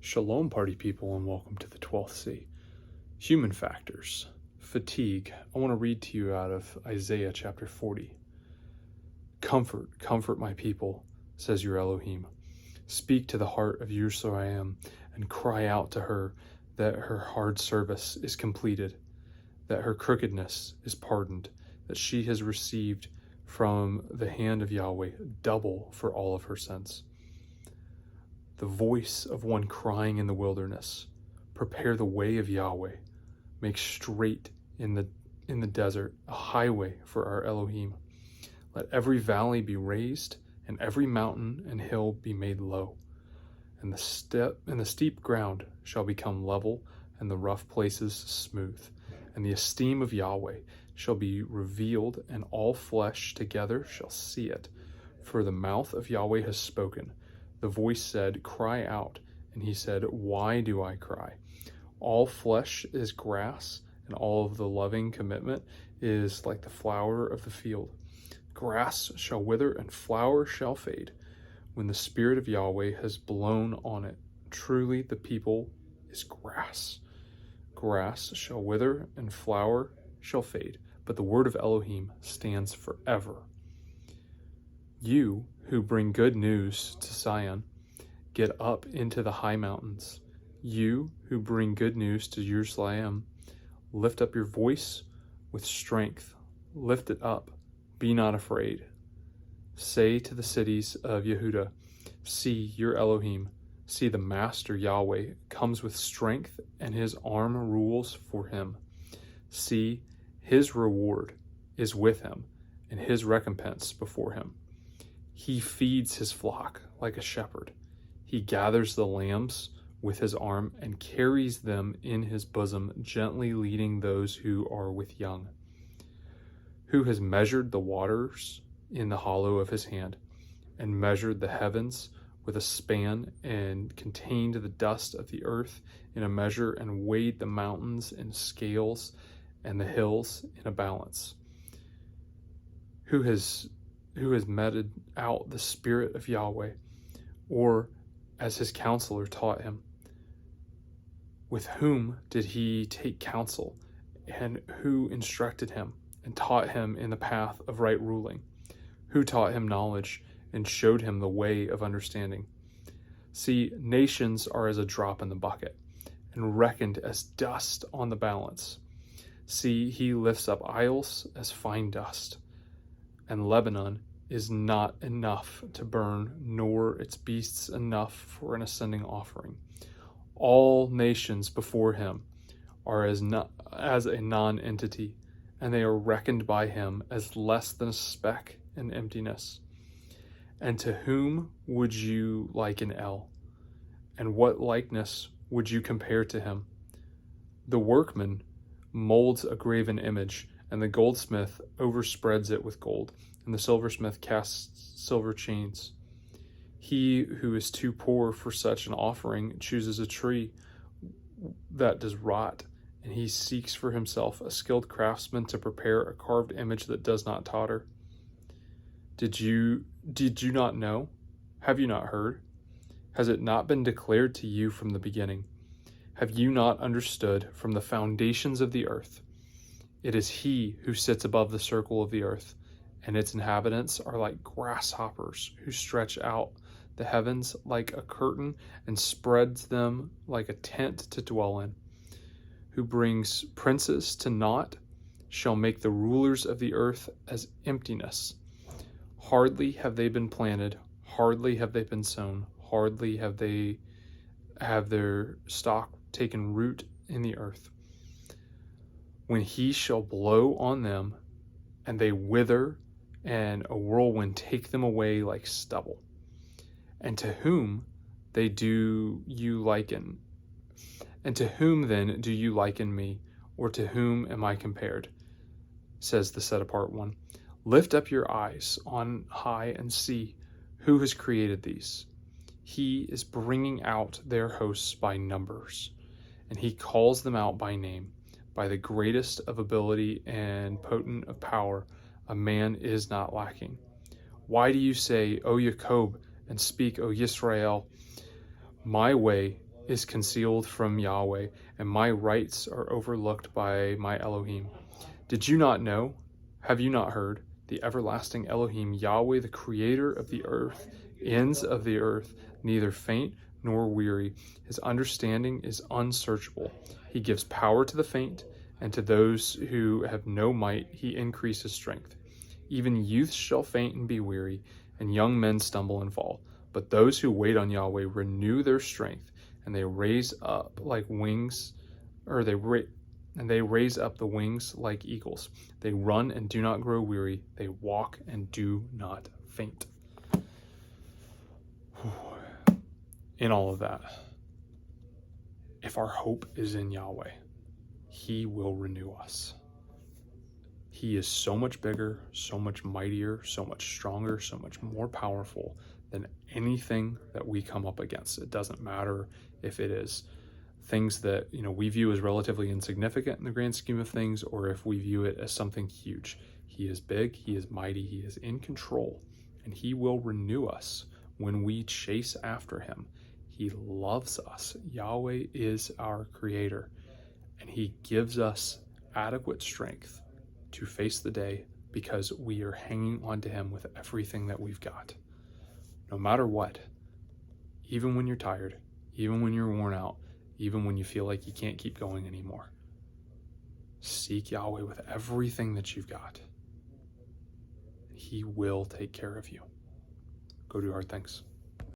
Shalom, party people, and welcome to the 12th C. Human factors. Fatigue. I want to read to you out of Isaiah chapter 40. Comfort, comfort my people, says your Elohim. Speak to the heart of Yisra'maelim and cry out to her that her hard service is completed, that her crookedness is pardoned, that she has received from the hand of Yahweh double for all of her sins. The voice of one crying in the wilderness, prepare the way of Yahweh, make straight in the desert a highway for our Elohim. Let every valley be raised, and every mountain and hill be made low, and the steep ground shall become level, and the rough places smooth. And the esteem of Yahweh shall be revealed, and all flesh together shall see it. For the mouth of Yahweh has spoken. The voice said, cry out. And he said, why do I cry? All flesh is grass, and all of the loving commitment is like the flower of the field. Grass shall wither, and flower shall fade, when the Spirit of Yahweh has blown on it. Truly the people is grass. Grass shall wither, and flower shall fade, but the word of Elohim stands forever. You who bring good news to Tsiyon, get up into the high mountains. You who bring good news to Yerushalayim, lift up your voice with strength. Lift it up. Be not afraid. Say to the cities of Yehuda, see your Elohim. See the Master Yahweh comes with strength, and his arm rules for him. See, his reward is with him, and his recompense before him. He feeds his flock like a shepherd. He gathers the lambs with his arm and carries them in his bosom, gently leading those who are with young. Who has measured the waters in the hollow of his hand, and measured the heavens with a span, and contained the dust of the earth in a measure, and weighed the mountains in scales and the hills in a balance? Who has meted out the Spirit of Yahweh, or as his counselor taught him? With whom did he take counsel, and who instructed him and taught him in the path of right ruling? Who taught him knowledge and showed him the way of understanding? See, nations are as a drop in the bucket, and reckoned as dust on the balance. See, he lifts up isles as fine dust, and Lebanon is not enough to burn, nor its beasts enough for an ascending offering. All nations before him are as a non-entity, and they are reckoned by him as less than a speck in emptiness. And to whom would you liken El? And what likeness would you compare to him? The workman moulds a graven image, and the goldsmith overspreads it with gold, and the silversmith casts silver chains. He who is too poor for such an offering chooses a tree that does rot, and he seeks for himself a skilled craftsman to prepare a carved image that does not totter. Did you not know? Have you not heard? Has it not been declared to you from the beginning? Have you not understood from the foundations of the earth? It is he who sits above the circle of the earth, and its inhabitants are like grasshoppers, who stretch out the heavens like a curtain and spreads them like a tent to dwell in. Who brings princes to naught shall make the rulers of the earth as emptiness. Hardly have they been planted, hardly have they been sown, hardly have their stock taken root in the earth. When he shall blow on them, and they wither, and a whirlwind take them away like stubble. And to whom do you liken? And to whom then do you liken me, or to whom am I compared? Says the set-apart one. Lift up your eyes on high and see who has created these. He is bringing out their hosts by numbers, and he calls them out by name. By the greatest of ability and potent of power, a man is not lacking. Why do you say, O aqob, and speak, O Yisra'eel? My way is concealed from Yahweh, and my rights are overlooked by my Elohim. Did you not know? Have you not heard? The everlasting Elohim, Yahweh, the creator of the earth, ends of the earth, neither faint nor weary. His understanding is unsearchable. He gives power to the faint, and to those who have no might, he increases strength. Even youths shall faint and be weary, and young men stumble and fall. But those who wait on Yahweh renew their strength, and they raise up like wings, and they raise up the wings like eagles. They run and do not grow weary. They walk and do not faint. In all of that, if our hope is in Yahweh, he will renew us. He is so much bigger, so much mightier, so much stronger, so much more powerful than anything that we come up against. It doesn't matter if it is things that we view as relatively insignificant in the grand scheme of things, or if we view it as something huge. He is big, he is mighty, he is in control, and he will renew us when we chase after him. He loves us. Yahweh is our creator, and he gives us adequate strength to face the day because we are hanging on to him with everything that we've got. No matter what, even when you're tired, even when you're worn out, even when you feel like you can't keep going anymore, seek Yahweh with everything that you've got. He will take care of you. Go do hard things.